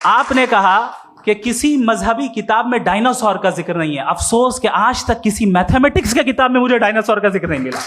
आपने कहा कि किसी मजहबी किताब में डायनासोर का जिक्र नहीं है। अफसोस कि आज तक किसी मैथमेटिक्स के किताब में मुझे डायनासोर का जिक्र नहीं मिला।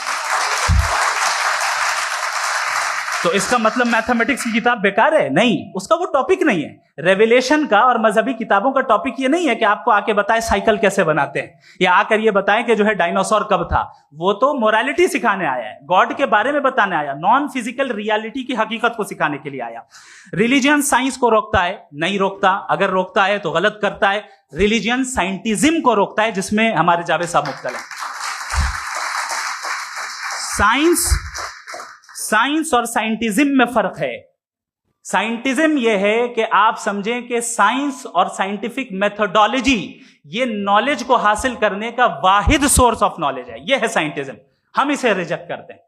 तो इसका मतलब मैथमेटिक्स की किताब बेकार है? नहीं, उसका वो टॉपिक नहीं है। रेवलेशन का और मजहबी किताबों का टॉपिक ये नहीं है कि आपको आके बताए साइकिल कैसे बनाते हैं, या आकर ये बताएं कि जो है डायनासोर कब था। वो तो मोरालिटी सिखाने आया है, गॉड के बारे में बताने आया, नॉन फिजिकल रियलिटी की हकीकत को सिखाने के लिए आया। रिलीजियन साइंस को रोकता है? नहीं रोकता। अगर रोकता है तो गलत करता है। रिलीजियन साइंटिज्म को रोकता है, जिसमें हमारे जावेद साहब मुब्तला हैं। साइंस और साइंटिज्म में फर्क है। साइंटिज्म यह है कि आप समझें कि साइंस और साइंटिफिक मेथोडोलॉजी ये नॉलेज को हासिल करने का वाहिद सोर्स ऑफ नॉलेज है। यह है साइंटिज्म। हम इसे रिजेक्ट करते हैं।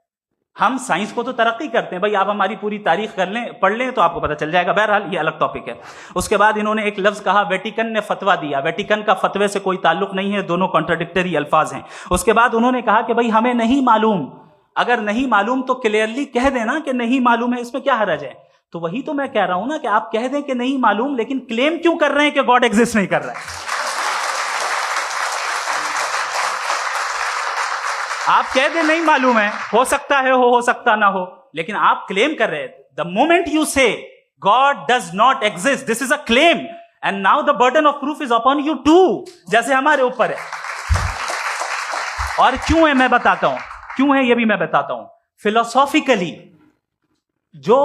हम साइंस को तो तरक्की करते हैं, भाई आप हमारी पूरी तारीख कर लें, पढ़ लें तो आपको पता चल जाएगा। बहरहाल ये अलग टॉपिक है। उसके बाद इन्होंने एक लफ्ज कहा, वेटिकन ने फतवा दिया। वेटिकन का फतवे से कोई ताल्लुक नहीं है, दोनों कॉन्ट्राडिक्टरी अल्फाज हैं। उसके बाद उन्होंने कहा कि भाई हमें नहीं मालूम। अगर नहीं मालूम तो क्लियरली कह देना कि नहीं मालूम है, इसमें क्या हरज है। तो वही तो मैं कह रहा हूं ना कि आप कह दें कि नहीं मालूम, लेकिन क्लेम क्यों कर रहे हैं कि गॉड एग्जिस्ट नहीं कर रहा है। आप कह दें नहीं मालूम है, हो सकता है हो सकता ना हो, लेकिन आप क्लेम कर रहे हैं। The moment you say God does not exist, this is a claim, and now the burden of proof is upon you too, जैसे हमारे ऊपर है। और क्यों है मैं बताता हूं, क्यों है ये भी मैं बताता हूं। फिलोसॉफिकली जो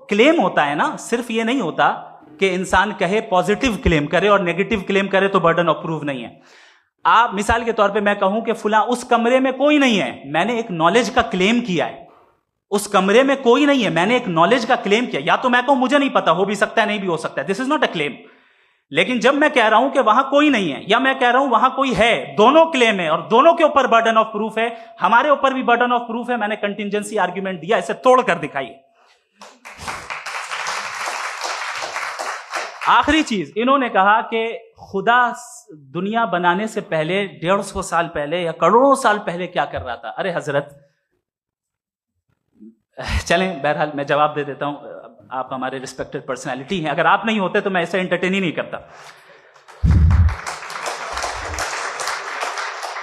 क्लेम होता है ना, सिर्फ ये नहीं होता कि इंसान कहे पॉजिटिव क्लेम करे और नेगेटिव क्लेम करे तो बर्डन ऑफ प्रूफ नहीं है। आप मिसाल के तौर पे मैं कहूं कि फुला उस कमरे में कोई नहीं है, मैंने एक नॉलेज का क्लेम किया है। उस कमरे में कोई नहीं है, मैंने एक नॉलेज का क्लेम किया। या तो मैं कहूं मुझे नहीं पता, हो भी सकता है नहीं भी हो सकता है, this is not a claim. लेकिन जब मैं कह रहा हूं कि वहां कोई नहीं है, या मैं कह रहा हूं वहां कोई है, दोनों क्लेम है और दोनों के ऊपर बर्डन ऑफ प्रूफ है। हमारे ऊपर भी बर्डन ऑफ प्रूफ है। मैंने कंटिजेंसी आर्ग्यूमेंट दिया, इसे तोड़कर दिखाइए। आखिरी चीज, इन्होंने कहा कि खुदा दुनिया बनाने से पहले 150 साल पहले या करोड़ों साल पहले क्या कर रहा था। अरे हजरत, चलें बहरहाल मैं जवाब दे देता हूं। आप हमारे रिस्पेक्टेड पर्सनालिटी हैं, अगर आप नहीं होते तो मैं इसे एंटरटेन ही नहीं करता।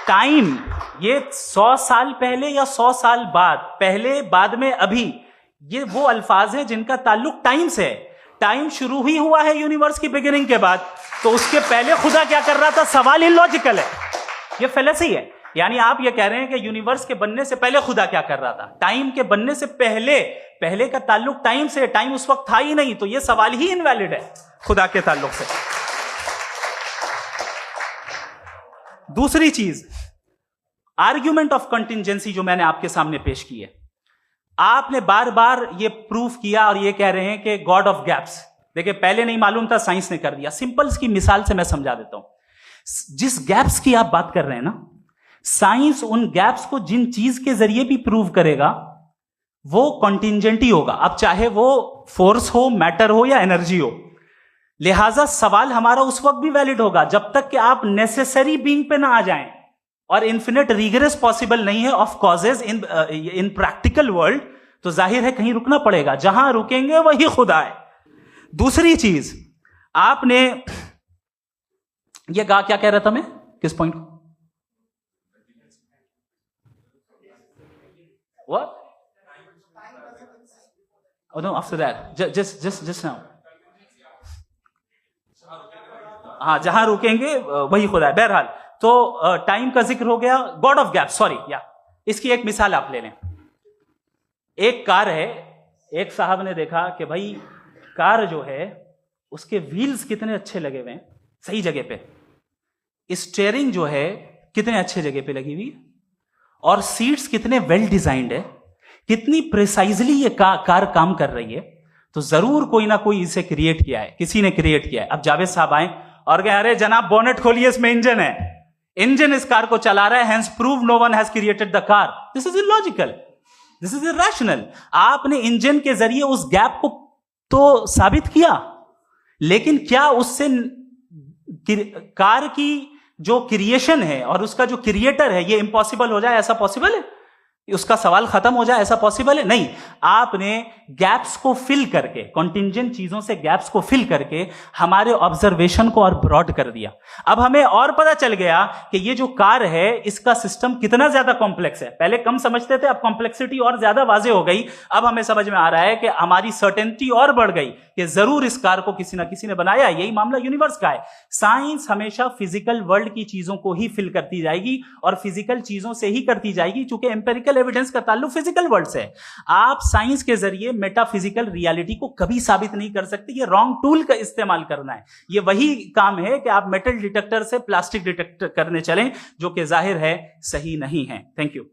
टाइम, ये 100 साल पहले या 100 साल बाद, पहले बाद में अभी, ये वो अल्फाज हैं जिनका ताल्लुक टाइम से है। टाइम शुरू ही हुआ है यूनिवर्स की बिगिनिंग के बाद, तो उसके पहले खुदा क्या कर रहा था? सवाल इलॉजिकल है, ये फेलेसी है। यानी आप ये कह रहे हैं कि यूनिवर्स के बनने से पहले खुदा क्या कर रहा था? टाइम के बनने से पहले, पहले का ताल्लुक टाइम से, टाइम उस वक्त था ही नहीं, तो ये सवाल ही इनवैलिड है खुदा के ताल्लुक से। दूसरी चीज, आर्ग्यूमेंट ऑफ कंटिजेंसी जो मैंने आपके सामने पेश की है, आपने बार बार ये प्रूफ किया और ये कह रहे हैं कि गॉड ऑफ गैप्स। देखिए, पहले नहीं मालूम था, साइंस ने कर दिया। सिंपल्स की मिसाल से मैं समझा देता हूं। जिस गैप्स की आप बात कर रहे हैं ना, साइंस उन गैप्स को जिन चीज के जरिए भी प्रूव करेगा वो कॉन्टिजेंट ही होगा। अब चाहे वो फोर्स हो, मैटर हो या एनर्जी हो। लिहाजा सवाल हमारा उस वक्त भी वैलिड होगा जब तक कि आप नेसेसरी बीइंग पे ना आ जाएं। और इन्फिनिट रिग्रेस पॉसिबल नहीं है of causes in practical world, तो जाहिर है कहीं रुकना पड़ेगा। जहां रुकेंगे वही खुदा है। दूसरी चीज, आपने ये कहा, क्या कह रहा था मैं, किस पॉइंट को? What? Oh no, after that. Just now. हाँ, जहां रुकेंगे वही खुदा है। बहरहाल, तो टाइम का जिक्र हो गया, गॉड ऑफ गैप, सॉरी, या इसकी एक मिसाल आप ले लें। एक कार है, एक साहब ने देखा कि भाई कार जो है उसके व्हील्स कितने अच्छे लगे हुए हैं, सही जगह पे। स्टीयरिंग जो है कितने अच्छे जगह पे लगी हुई, और सीट्स कितने वेल डिजाइंड है, कितनी प्रिसाइजली ये कार काम कर रही है। तो जरूर कोई ना कोई इसे क्रिएट किया है, किसी ने क्रिएट किया है। अब जावेद साहब आए और कहे, अरे जनाब बोनेट खोलिए, इसमें इंजन है, इंजन इस कार को चला रहा है, hence prove no one has created the car. This is illogical, this is irrational. आपने इंजन के जरिए उस गैप को तो साबित किया, लेकिन क्या उससे कार की जो क्रिएशन है और उसका जो क्रिएटर है ये इम्पॉसिबल हो जाए? ऐसा पॉसिबल है? उसका सवाल खत्म हो जाए, ऐसा पॉसिबल है? नहीं। आपने गैप्स को फिल करके, कॉन्टिंजेंट चीजों से गैप्स को फिल करके हमारे ऑब्जर्वेशन को और ब्रॉड कर दिया। अब हमें और पता चल गया कि ये जो कार है इसका सिस्टम कितना ज्यादा कॉम्प्लेक्स है। पहले कम समझते थे, अब कॉम्प्लेक्सिटी और ज्यादा वाजे हो गई। अब हमें समझ में आ रहा है कि हमारी सर्टेनिटी और बढ़ गई कि जरूर इस कार को किसी ना किसी ने बनाया। यही मामला यूनिवर्स का है। साइंस हमेशा फिजिकल वर्ल्ड की चीजों को ही फिल करती जाएगी और फिजिकल चीजों से ही करती जाएगी, क्योंकि एम्पेरिकल एविडेंस का ताल्लुक फिजिकल वर्ल्ड से है। आप साइंस के जरिए मेटाफिजिकल रियलिटी को कभी साबित नहीं कर सकते। ये रॉन्ग टूल का इस्तेमाल करना है। ये वही काम है कि आप मेटल डिटेक्टर से प्लास्टिक डिटेक्टर करने चलें, जो कि जाहिर है सही नहीं है। Thank you.